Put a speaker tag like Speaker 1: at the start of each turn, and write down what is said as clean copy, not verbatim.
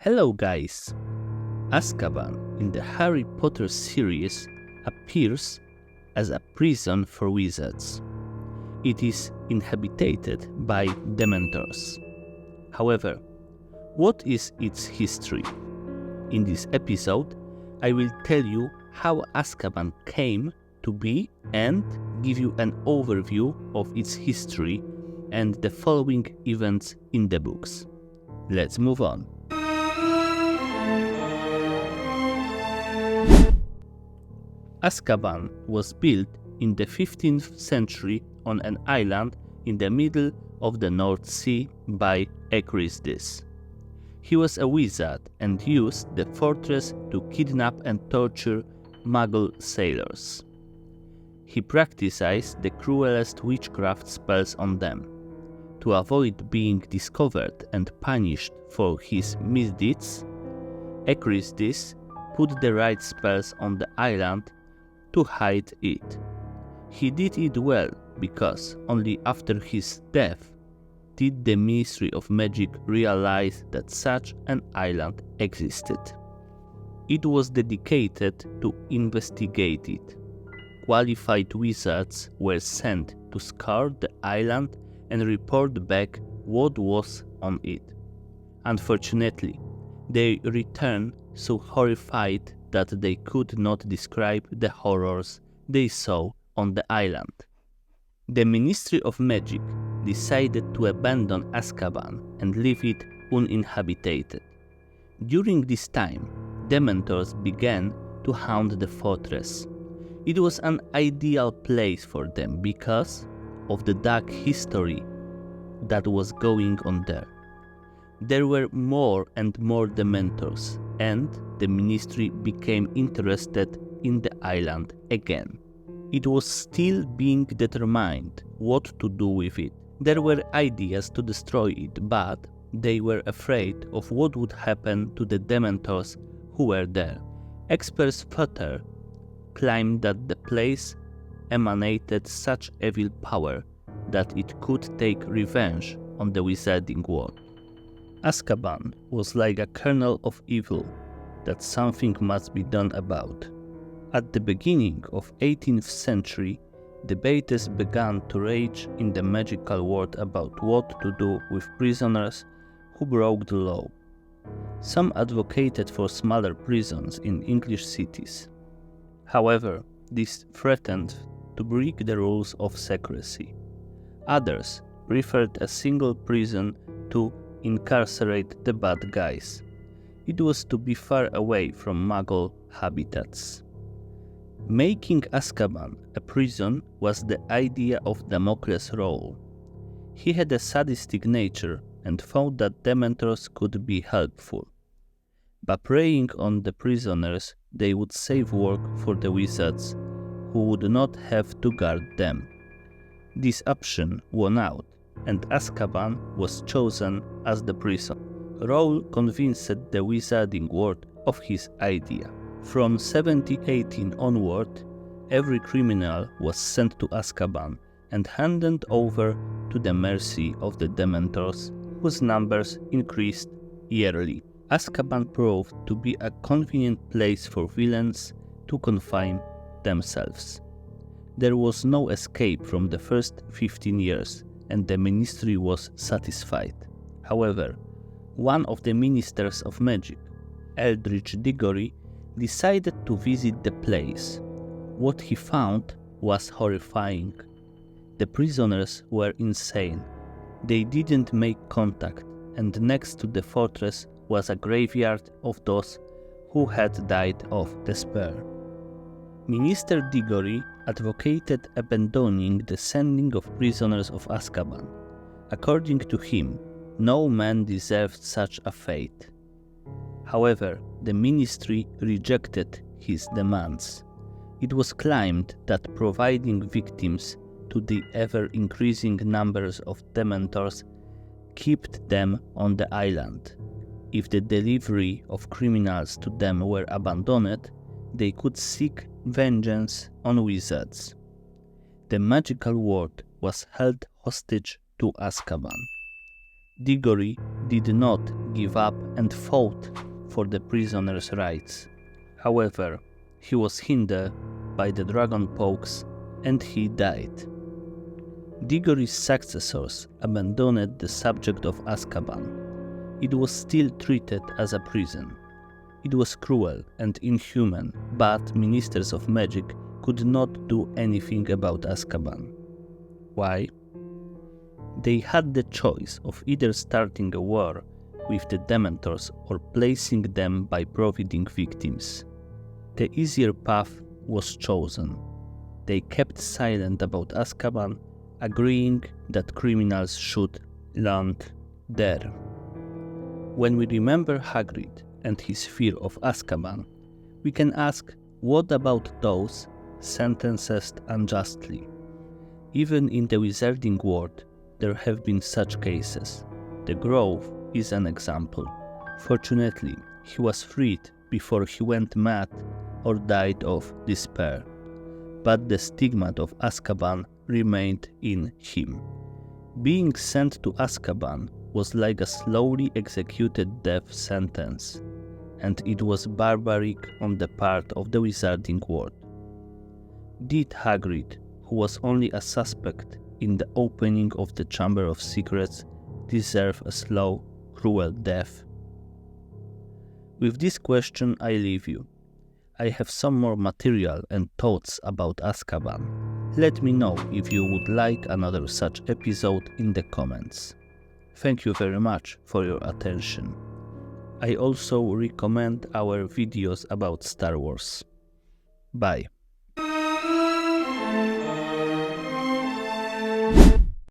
Speaker 1: Hello guys! Azkaban in the Harry Potter series appears as a prison for wizards. It is inhabited by Dementors. However, what is its history? In this episode, I will tell you how Azkaban came to be and give you an overview of its history and the following events in the books. Let's move on. Azkaban was built in the 15th century on an island in the middle of the North Sea by Acrisius. He was a wizard and used the fortress to kidnap and torture Muggle sailors. He practiced the cruelest witchcraft spells on them. To avoid being discovered and punished for his misdeeds, Acrisius put the right spells on the island to hide it. He did it well because only after his death did the Ministry of Magic realize that such an island existed. It was dedicated to investigate it. Qualified wizards were sent to scour the island and report back what was on it. Unfortunately, they returned so horrified that they could not describe the horrors they saw on the island. The Ministry of Magic decided to abandon Azkaban and leave it uninhabited. During this time, Dementors began to haunt the fortress. It was an ideal place for them because of the dark history that was going on there. There were more and more Dementors, and the ministry became interested in the island again. It was still being determined what to do with it. There were ideas to destroy it, but they were afraid of what would happen to the Dementors who were there. Experts further claimed that the place emanated such evil power that it could take revenge on the wizarding world. Azkaban was like a kernel of evil that something must be done about. At the beginning of 18th century, debates began to rage in the magical world about what to do with prisoners who broke the law. Some advocated for smaller prisons in English cities. However, this threatened to break the rules of secrecy. Others preferred a single prison to incarcerate the bad guys. It was to be far away from Muggle habitats. Making Azkaban a prison was the idea of Damocles' role. He had a sadistic nature and thought that Dementors could be helpful. By preying on the prisoners, they would save work for the wizards, who would not have to guard them. This option won out, and Azkaban was chosen as the prison. Rowle convinced the wizarding world of his idea. From 1718 onward, every criminal was sent to Azkaban and handed over to the mercy of the Dementors, whose numbers increased yearly. Azkaban proved to be a convenient place for villains to confine themselves. There was no escape from the first 15 years, and the ministry was satisfied. However, one of the ministers of magic, Eldritch Diggory, decided to visit the place. What he found was horrifying. The prisoners were insane. They didn't make contact, and next to the fortress was a graveyard of those who had died of despair. Minister Diggory advocated abandoning the sending of prisoners of Azkaban. According to him, no man deserved such a fate. However, the ministry rejected his demands. It was claimed that providing victims to the ever-increasing numbers of Dementors kept them on the island. If the delivery of criminals to them were abandoned, they could seek vengeance on wizards. The magical world was held hostage to Azkaban. Diggory did not give up and fought for the prisoners' rights. However, he was hindered by the dragon pokes and he died. Diggory's successors abandoned the subject of Azkaban. It was still treated as a prison. It was cruel and inhuman, but ministers of magic could not do anything about Azkaban. Why? They had the choice of either starting a war with the Dementors or placing them by providing victims. The easier path was chosen. They kept silent about Azkaban, agreeing that criminals should land there. When we remember Hagrid and his fear of Azkaban, we can ask, what about those sentenced unjustly? Even in the wizarding world, there have been such cases. The Grove is an example. Fortunately, he was freed before he went mad or died of despair. But the stigma of Azkaban remained in him. Being sent to Azkaban was like a slowly executed death sentence, and it was barbaric on the part of the wizarding world. Did Hagrid, who was only a suspect in the opening of the Chamber of Secrets, deserve a slow, cruel death? With this question I leave you. I have some more material and thoughts about Azkaban. Let me know if you would like another such episode in the comments. Thank you very much for your attention. I also recommend our videos about Star Wars. Bye.